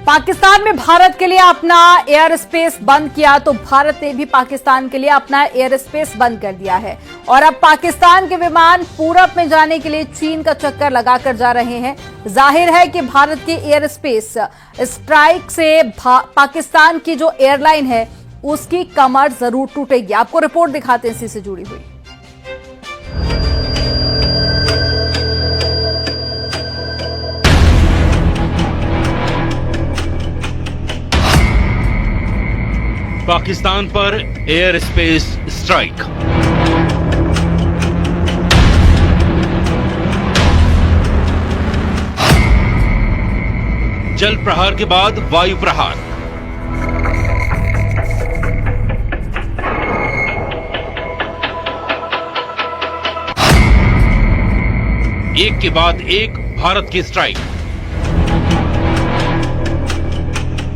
पाकिस्तान में भारत के लिए अपना एयर स्पेस बंद किया तो भारत ने भी पाकिस्तान के लिए अपना एयर स्पेस बंद कर दिया है और अब पाकिस्तान के विमान पूरब में जाने के लिए चीन का चक्कर लगाकर जा रहे हैं। जाहिर है कि भारत के एयर स्पेस स्ट्राइक से पाकिस्तान की जो एयरलाइन है उसकी कमर जरूर टूटेगी। आपको रिपोर्ट दिखाते हैं इसी से जुड़ी हुई। पाकिस्तान पर एयर स्पेस स्ट्राइक। जल प्रहार के बाद वायु प्रहार। एक के बाद एक भारत की स्ट्राइक।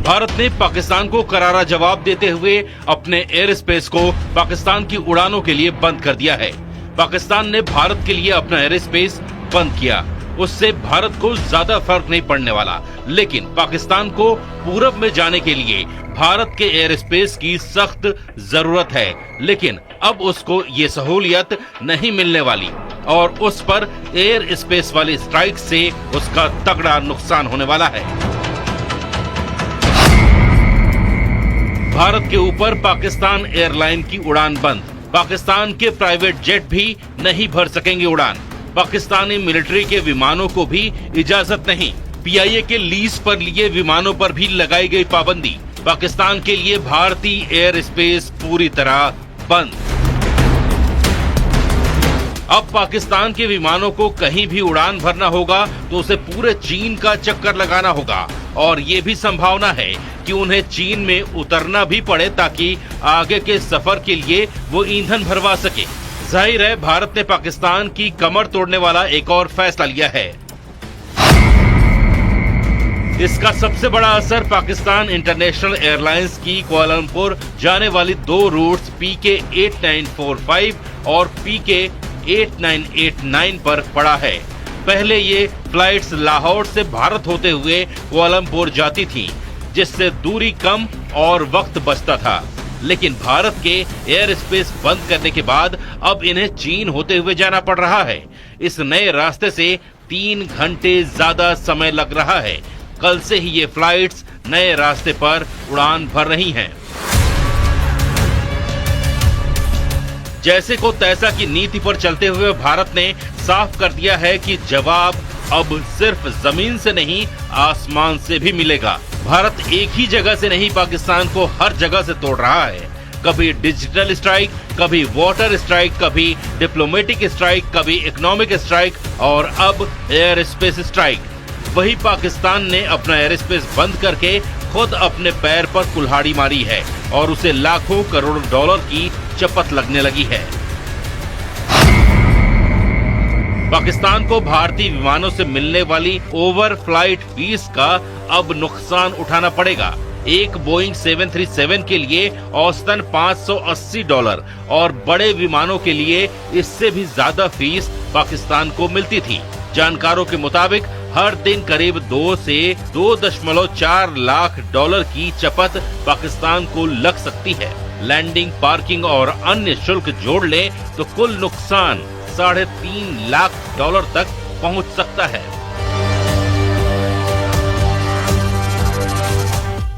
भारत ने पाकिस्तान को करारा जवाब देते हुए अपने एयर स्पेस को पाकिस्तान की उड़ानों के लिए बंद कर दिया है। पाकिस्तान ने भारत के लिए अपना एयर स्पेस बंद किया, उससे भारत को ज्यादा फर्क नहीं पड़ने वाला, लेकिन पाकिस्तान को पूरब में जाने के लिए भारत के एयर स्पेस की सख्त जरूरत है। लेकिन अब उसको ये सहूलियत नहीं मिलने वाली और उस पर एयर स्पेस वाली स्ट्राइक से उसका तगड़ा नुकसान होने वाला है। भारत के ऊपर पाकिस्तान एयरलाइन की उड़ान बंद। पाकिस्तान के प्राइवेट जेट भी नहीं भर सकेंगे उड़ान। पाकिस्तानी मिलिट्री के विमानों को भी इजाजत नहीं। पीआईए के लीज पर लिए विमानों पर भी लगाई गई पाबंदी। पाकिस्तान के लिए भारतीय एयर स्पेस पूरी तरह बंद। अब पाकिस्तान के विमानों को कहीं भी उड़ान भरना होगा तो उसे पूरे चीन का चक्कर लगाना होगा और ये भी संभावना है कि उन्हें चीन में उतरना भी पड़े ताकि आगे के सफर के लिए वो ईंधन भरवा सके। जाहिर है भारत ने पाकिस्तान की कमर तोड़ने वाला एक और फैसला लिया है। इसका सबसे बड़ा असर पाकिस्तान इंटरनेशनल एयरलाइंस की कुआलालंपुर जाने वाली दो रूट्स PK 8945 और PK 8989 पर पड़ा है। पहले ये फ्लाइट्स लाहौर से भारत होते हुए कुआलालंपुर जाती थी, जिससे दूरी कम और वक्त बचता था। लेकिन भारत के एयर स्पेस बंद करने के बाद अब इन्हें चीन होते हुए जाना पड़ रहा है। इस नए रास्ते से 3 घंटे ज्यादा समय लग रहा है। कल से ही ये फ्लाइट्स नए रास्ते पर उड़ान भर रही हैं। जैसे को तैसा की नीति पर चलते हुए भारत ने साफ कर दिया है कि जवाब अब सिर्फ जमीन से नहीं आसमान से भी मिलेगा। भारत एक ही जगह से नहीं पाकिस्तान को हर जगह से तोड़ रहा है। कभी डिजिटल स्ट्राइक, कभी वाटर स्ट्राइक, कभी डिप्लोमेटिक स्ट्राइक, कभी इकोनॉमिक स्ट्राइक और अब एयर स्पेस स्ट्राइक। वही पाकिस्तान ने अपना एयर स्पेस बंद करके खुद अपने पैर पर कुल्हाड़ी मारी है और उसे लाखों करोड़ डॉलर की चपत लगने लगी है। पाकिस्तान को भारतीय विमानों से मिलने वाली ओवर फ्लाइट फीस का अब नुकसान उठाना पड़ेगा। एक बोइंग 737 के लिए औसतन $580 और बड़े विमानों के लिए इससे भी ज्यादा फीस पाकिस्तान को मिलती थी। जानकारों के मुताबिक हर दिन करीब 2 से 2.4 लाख डॉलर की चपत पाकिस्तान को लग सकती है। लैंडिंग, पार्किंग और अन्य शुल्क जोड़ लें तो कुल नुकसान $3.5 लाख तक पहुंच सकता है।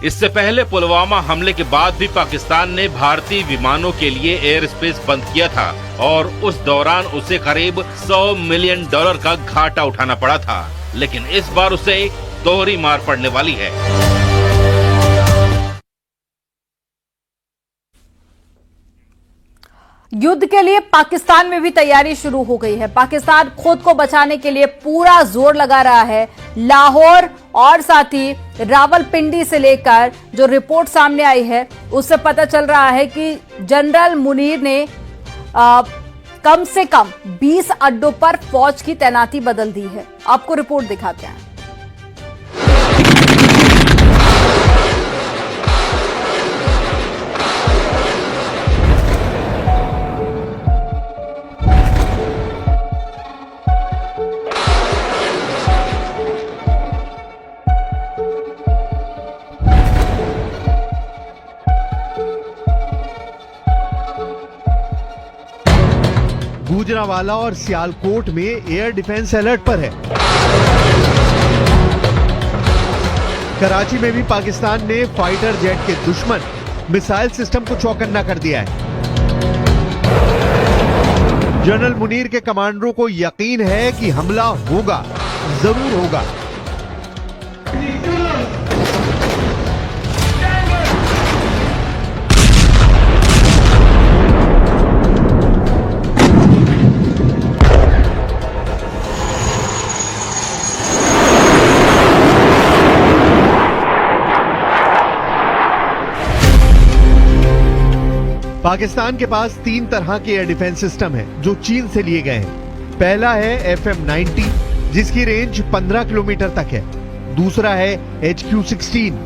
इससे पहले पुलवामा हमले के बाद भी पाकिस्तान ने भारतीय विमानों के लिए एयर स्पेस बंद किया था और उस दौरान उसे करीब $100 मिलियन का घाटा उठाना पड़ा था। लेकिन इस बार उसे दोहरी मार पड़ने वाली है। युद्ध के लिए पाकिस्तान में भी तैयारी शुरू हो गई है। पाकिस्तान खुद को बचाने के लिए पूरा जोर लगा रहा है। लाहौर और साथ ही रावलपिंडी से लेकर जो रिपोर्ट सामने आई है उससे पता चल रहा है कि जनरल मुनीर ने कम से कम 20 अड्डों पर फौज की तैनाती बदल दी है। आपको रिपोर्ट दिखाते हैं। गुजरांवाला और सियालकोट में एयर डिफेंस अलर्ट पर है। कराची में भी पाकिस्तान ने फाइटर जेट के दुश्मन मिसाइल सिस्टम को चौकन्ना कर दिया है। जनरल मुनीर के कमांडरों को यकीन है कि हमला होगा, जरूर होगा। पाकिस्तान के पास 3 तरह के एयर डिफेंस सिस्टम हैं जो चीन से लिए गए हैं। पहला है FM-90 जिसकी रेंज 15 किलोमीटर तक है। दूसरा है HQ-16,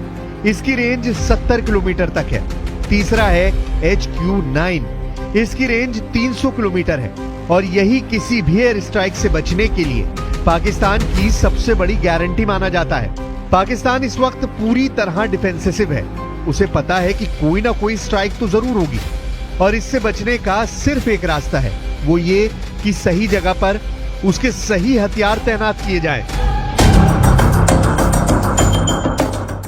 इसकी रेंज 70 किलोमीटर तक है। तीसरा है HQ-9, इसकी रेंज 300 किलोमीटर है। और यही किसी भी एयर स्ट्राइक से बचने के लिए पाकिस्तान की सबसे बड़ी गारंटी माना जाता है। पाकिस्तान इस वक्त पूरी तरह डिफेंसिव है। उसे पता है कि कोई ना कोई स्ट्राइक तो जरूर होगी और इससे बचने का सिर्फ एक रास्ता है, वो ये कि सही जगह पर उसके सही हथियार तैनात किए जाएं।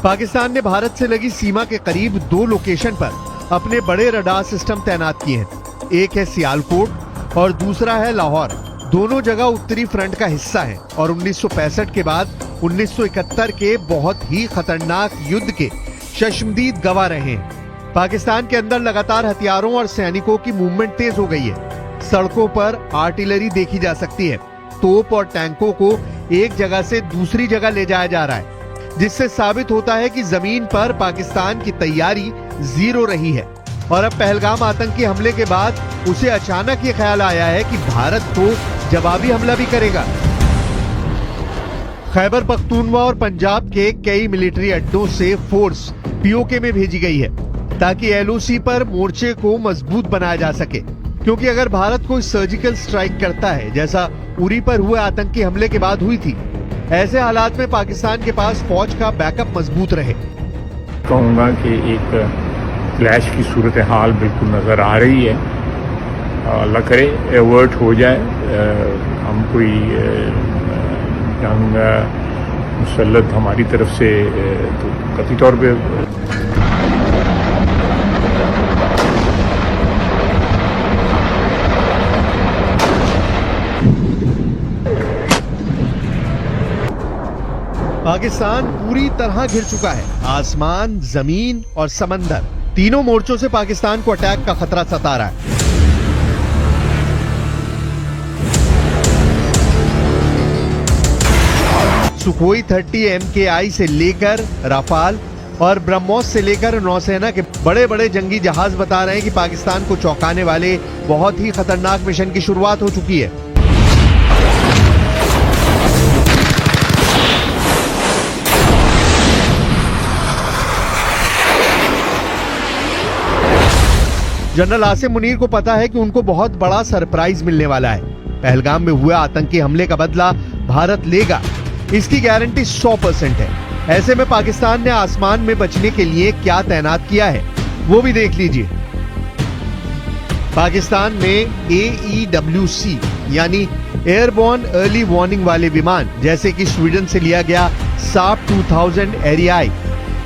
पाकिस्तान ने भारत से लगी सीमा के करीब 2 लोकेशन पर अपने बड़े रडार सिस्टम तैनात किए हैं। एक है सियालकोट और दूसरा है लाहौर। दोनों जगह उत्तरी फ्रंट का हिस्सा है और 1965 के बाद 1971 के बहुत ही खतरनाक युद्ध के चश्मदीद गवाह रहे हैं। पाकिस्तान के अंदर लगातार हथियारों और सैनिकों की मूवमेंट तेज हो गई है। सड़कों पर आर्टिलरी देखी जा सकती है। तोप और टैंकों को एक जगह से दूसरी जगह ले जाया जा रहा है, जिससे साबित होता है कि जमीन पर पाकिस्तान की तैयारी जीरो रही है। और अब पहलगाम आतंकी हमले के बाद उसे अचानक ये ख्याल आया है कि भारत तो जवाबी हमला भी करेगा। खैबर पख्तूनवा और पंजाब के कई मिलिट्री अड्डों से फोर्स POK में भेजी गई है ताकि LOC पर मोर्चे को मजबूत बनाया जा सके। क्योंकि अगर भारत कोई सर्जिकल स्ट्राइक करता है, जैसा उरी पर हुए आतंकी हमले के बाद हुई थी, ऐसे हालात में पाकिस्तान के पास फौज का बैकअप मजबूत रहे। कहूँगा कि एक क्लैश की सूरत हाल बिल्कुल नजर आ रही है। अल्लाह करे एवर्ट हो जाए, हम कोई जंग मुसल्लत हमारी तरफ से तो कतई तौर पे पाकिस्तान पूरी तरह घिर चुका है। आसमान, जमीन और समंदर, तीनों मोर्चों से पाकिस्तान को अटैक का खतरा सता रहा है। सुखोई 30 MKI से लेकर राफाल और ब्रह्मोस से लेकर नौसेना के बड़े बड़े जंगी जहाज बता रहे हैं कि पाकिस्तान को चौंकाने वाले बहुत ही खतरनाक मिशन की शुरुआत हो चुकी है। जनरल आसिम मुनीर को पता है कि उनको बहुत बड़ा सरप्राइज मिलने वाला है। पहलगाम में हुए आतंकी हमले का बदला भारत लेगा, इसकी गारंटी 100% है। ऐसे में पाकिस्तान ने आसमान में बचने के लिए क्या तैनात किया है वो भी देख लीजिए। पाकिस्तान में AEWC यानी एयरबोर्न अर्ली वार्निंग वाले विमान, जैसे कि स्वीडन से लिया गया साप 2000 एरियाई,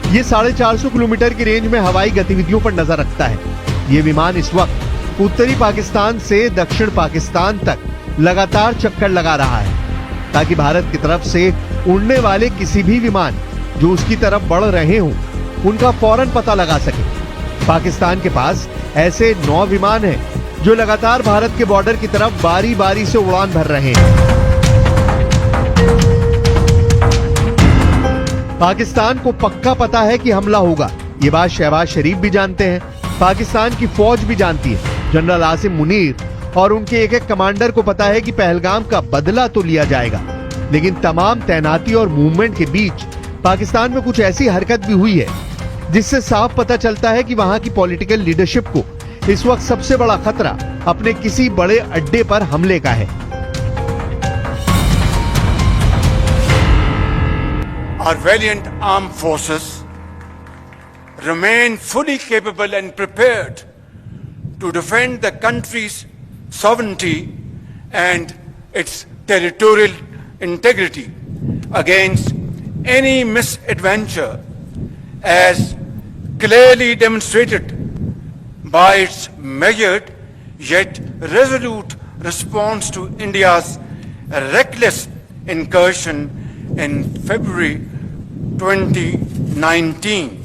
ये 450 किलोमीटर की रेंज में हवाई गतिविधियों पर नजर रखता है। ये विमान इस वक्त उत्तरी पाकिस्तान से दक्षिण पाकिस्तान तक लगातार चक्कर लगा रहा है ताकि भारत की तरफ से उड़ने वाले किसी भी विमान जो उसकी तरफ बढ़ रहे हों, उनका फौरन पता लगा सके। पाकिस्तान के पास ऐसे 9 विमान हैं जो लगातार भारत के बॉर्डर की तरफ बारी बारी से उड़ान भर रहे हैं। पाकिस्तान को पक्का पता है कि हमला होगा। ये बात शहबाज शरीफ भी जानते हैं, पाकिस्तान की फौज भी जानती है। जनरल आसिम मुनीर और उनके एक एक कमांडर को पता है कि पहलगाम का बदला तो लिया जाएगा, लेकिन तमाम तैनाती और मूवमेंट के बीच पाकिस्तान में कुछ ऐसी हरकत भी हुई है जिससे साफ पता चलता है कि वहां की पॉलिटिकल लीडरशिप को इस वक्त सबसे बड़ा खतरा अपने किसी बड़े अड्डे पर हमले का है। Our valiant armed forces remain fully capable and prepared to defend the country's sovereignty and its territorial integrity against any misadventure, as clearly demonstrated by its measured yet resolute response to India's reckless incursion in February 2019.